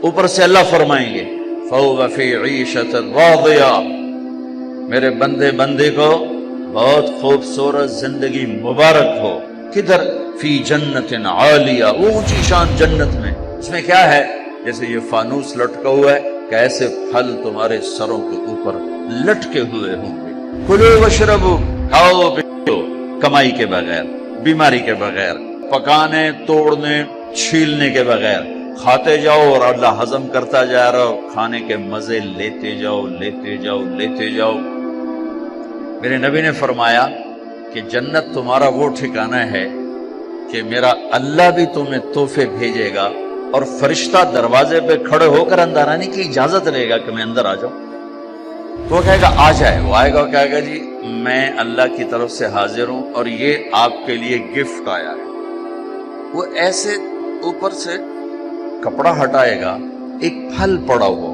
اوپر سے اللہ فرمائیں گے فَهُوَ فِي عِيشَةٍ رَاضِيَةٍ، میرے بندے کو بہت خوبصورت زندگی مبارک ہو۔ کدھر؟ فی جنت عالیہ، اونچی شان جنت میں۔ اس میں کیا ہے؟ جیسے یہ فانوس لٹکا ہوا ہے کہ ایسے پھل تمہارے سروں کے اوپر لٹکے ہوئے ہوں گے۔ کلوا واشربوا، کھاؤ پیو، کمائی کے بغیر، بیماری کے بغیر، پکانے توڑنے چھیلنے کے بغیر، کھاتے جاؤ اور اللہ ہضم کرتا جا رہا ہو، کھانے کے مزے لیتے جاؤ لیتے جاؤ لیتے جاؤ۔ میرے نبی نے فرمایا کہ جنت تمہارا وہ ٹھکانہ ہے کہ میرا اللہ بھی تمہیں تحفے بھیجے گا اور فرشتہ دروازے پہ کھڑے ہو کر اندر آنے کی اجازت لے گا کہ میں اندر آ جاؤں۔ تو وہ کہے گا آ جائے، وہ آئے گا اور کہے گا جی میں اللہ کی طرف سے حاضر ہوں اور یہ آپ کے لیے گفٹ آیا ہے۔ وہ ایسے اوپر سے کپڑا ہٹائے گا، ایک پھل پڑا ہوا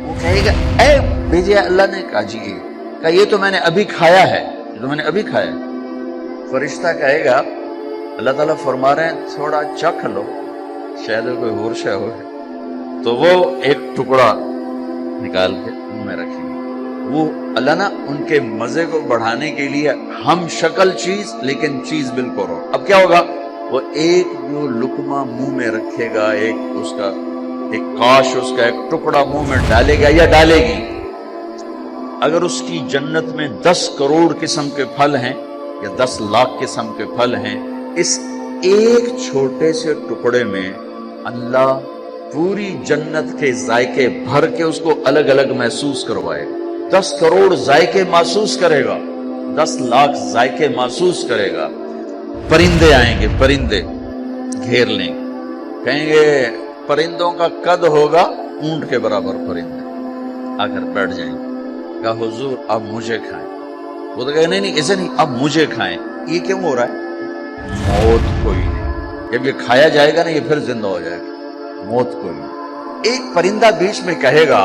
وہ کہے گا اے بھیجے اللہ نے؟ کہا جی کہا یہ تو میں نے ابھی کھایا ہے، یہ تو میں نے ابھی کھایا ہے۔ فرشتہ کہے گا اللہ تعالیٰ فرما رہے ہیں تھوڑا چکھ لو، شاید کوئی اور شے ہو۔ تو وہ ایک ٹکڑا نکال کے منہ میں رکھیں گے۔ وہ اللہ نا ان کے مزے کو بڑھانے کے لیے ہم شکل چیز لیکن چیز بالکل ہو۔ اب کیا ہوگا؟ وہ ایک جو لقمہ منہ میں رکھے گا، ایک اس کا ایک کاش اس کا ایک ٹکڑا منہ میں ڈالے گا یا ڈالے گی، اگر اس کی جنت میں 10 کروڑ قسم کے پھل ہیں یا 10 لاکھ قسم کے پھل ہیں، اس ایک چھوٹے سے ٹکڑے میں اللہ پوری جنت کے ذائقے بھر کے اس کو الگ الگ محسوس کروائے گا۔ 10 کروڑ ذائقے محسوس کرے گا، 10 لاکھ ذائقے محسوس کرے گا۔ پرندے آئیں گے، پرندے گھیر لیں گے، کہیں گے پرندوں کا قد ہوگا اونٹ کے برابر، پرندے آ کر بیٹھ جائیں گے۔ کہا حضور اب مجھے کھائیں۔ وہ تو کہے نہیں ایسے نہیں، اب مجھے کھائیں۔ یہ کیوں ہو رہا ہے؟ موت کوئی نہیں، جب یہ کھایا جائے گا نا یہ پھر زندہ ہو جائے گا، موت کوئی نہیں۔ ایک پرندہ بیچ میں کہے گا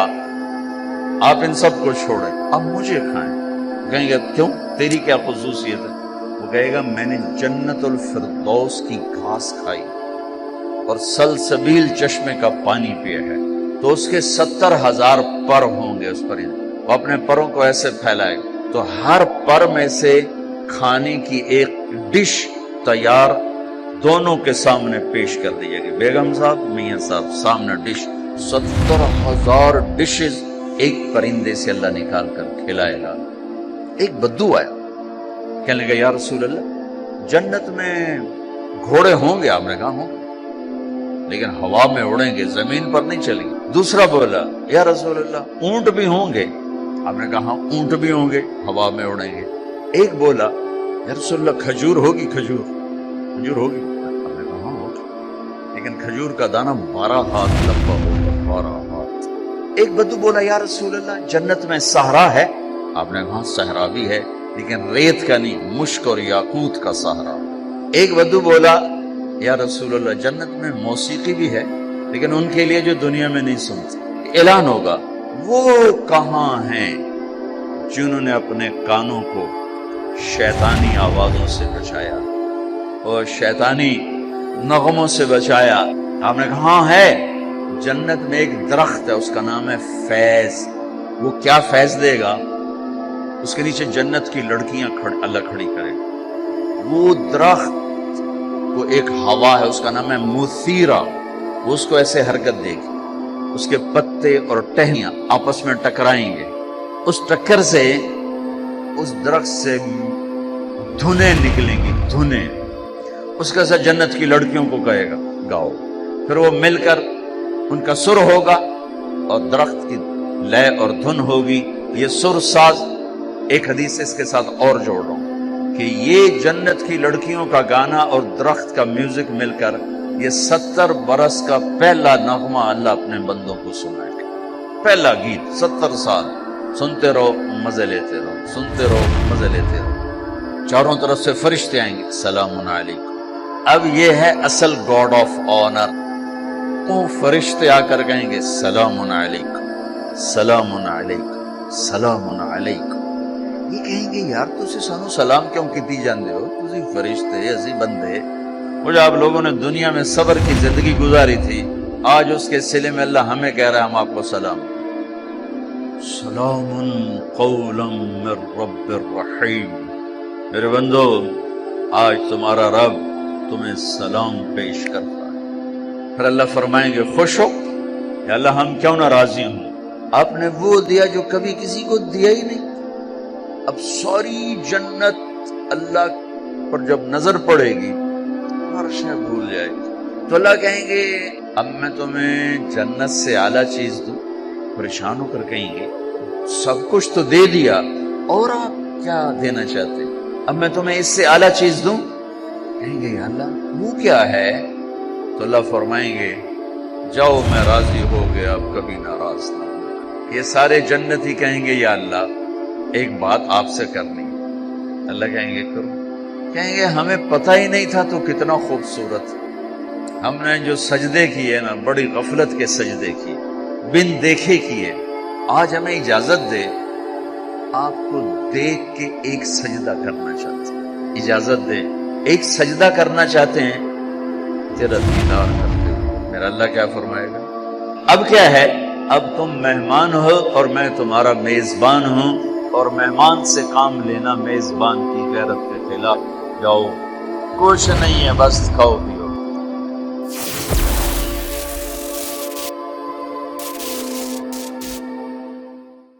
آپ ان سب کو چھوڑیں، اب مجھے کھائیں۔ کہیں گے کیوں؟ تیری کیا خصوصیت ہے؟ وہ کہے گا میں نے جنت الفردوس کی گھاس کھائی اور سلسبیل چشمے کا پانی پیا ہے، تو اس کے 70,000 پر ہوں گے۔ اس پرندے وہ اپنے پروں کو ایسے پھیلائے گا تو ہر پر میں سے کھانے کی ایک ڈش تیار دونوں کے سامنے پیش کر دی جائے گی۔ بیگم صاحب، میاں صاحب، سامنے ڈش، 70,000 ڈشز ایک پرندے سے اللہ نکال کر کھلائے گا۔ ایک بدو آیا، کہنے لگا یا رسول اللہ جنت میں گھوڑے ہوں گے؟ آپ نے کہا ہوں گے لیکن ہوا میں اڑیں گے، زمین پر نہیں چلیں گے۔ دوسرا بولا یا رسول اللہ اونٹ بھی ہوں گے؟ آپ نے کہا اونٹ بھی ہوں گے، ہوا میں اڑیں گے۔ ایک بولا یا رسول اللہ کھجور ہوگی؟ کھجور ہوگی؟ آپ نے کہا ہاں ہوگی، لیکن کھجور کا دانہ 12 ہاتھ لمبا ہوگا، 12 ہاتھ۔ ایک بدو بولا یا رسول اللہ جنت میں صحرا ہے؟ آپ نے کہا صحرا بھی ہے لیکن ریت کا نہیں، مشک اور یاقوت کا صحرا۔ ایک بدو بولا یا رسول اللہ جنت میں موسیقی بھی ہے لیکن ان کے لیے جو دنیا میں نہیں سنتے۔ اعلان ہوگا وہ کہاں ہیں جنہوں نے اپنے کانوں کو شیطانی آوازوں سے بچایا اور شیطانی نغموں سے بچایا؟ آپ نے کہا ہاں ہے، جنت میں ایک درخت ہے اس کا نام ہے فیض۔ وہ کیا فیض دے گا؟ اس کے نیچے جنت کی لڑکیاں اللہ کھڑی کرے گا۔ وہ درخت وہ ایک ہوا ہے اس کا نام ہے مثیرہ، وہ اس کو ایسے حرکت دے گی، اس کے پتے اور ٹہنیاں آپس میں ٹکرائیں گے، اس ٹکر سے اس درخت سے دھنیں نکلیں گی، دھنیں۔ اس کا ساتھ جنت کی لڑکیوں کو کہے گا گاؤ، پھر وہ مل کر ان کا سر ہوگا اور درخت کی لے اور دھن ہوگی۔ یہ سر ساز ایک حدیث اس کے ساتھ اور جوڑ رہا ہوں کہ یہ جنت کی لڑکیوں کا گانا اور درخت کا میوزک مل کر یہ 70 برس کا پہلا نغمہ اللہ اپنے بندوں کو سنائے گا۔ پہلا گیت 70 سال سنتے رہو، مزے لیتے رہو، سنتے رہو، مزے لیتے رہو۔ چاروں طرف سے فرشتے آئیں گے سلام علیکم۔ اب یہ ہے اصل گاڈ آف آنر۔ وہ فرشتے آ کر کہیں گے سلام علیکم، سلام علیکم، سلام علیکم۔ یہ کہیں گے یار تسی سانو سلام کیوں کیتی جاندے ہو؟ تسی فرشتے، اسی بندے، وہ جو آپ لوگوں نے دنیا میں صبر کی زندگی گزاری تھی، آج اس کے صلے میں اللہ ہمیں کہہ رہا ہے ہم آپ کو سلام، سلام قولا من رب الرحیم۔ میرے بندو آج تمہارا رب تمہیں سلام پیش کرتا ہے۔ پھر اللہ فرمائیں گے خوش ہو یا اللہ ہم کیوں نہ راضی ہوں، آپ نے وہ دیا جو کبھی کسی کو دیا ہی نہیں۔ اب ساری جنت اللہ پر جب نظر پڑے گی ہر شے بھول جائے گی، تو اللہ کہیں گے اب میں تمہیں جنت سے اعلیٰ چیز دوں، پریشان ہو کر کہیں گے سب کچھ تو دے دیا اور آپ کیا دینا چاہتے ہیں، اب میں تمہیں اس سے اعلیٰ چیز دوں، کہیں گے یا اللہ وہ کیا ہے، تو اللہ فرمائیں گے جاؤ میں راضی ہو گیا اب کبھی ناراض نہ ہوں۔ یہ سارے جنتی کہیں گے یا اللہ ایک بات آپ سے کرنی ہے، اللہ کہیں گے کرو، کہیں گے ہمیں پتہ ہی نہیں تھا تو کتنا خوبصورت، ہم نے جو سجدے کیے نا بڑی غفلت کے سجدے کیے، بن دیکھے کیے، آج ہمیں اجازت دے آپ کو دیکھ کے ایک سجدہ کرنا چاہتے ہیں، اجازت دے ایک سجدہ کرنا چاہتے ہیں تیرا دیدار کرتے ہوئے۔ میرا اللہ کیا فرمائے گا اب کیا ہے، اب تم مہمان ہو اور میں تمہارا میزبان ہوں، اور مہمان سے کام لینا میزبان کی غیرت کے خلاف، جاؤ کچھ نہیں ہے بس کھاؤ پی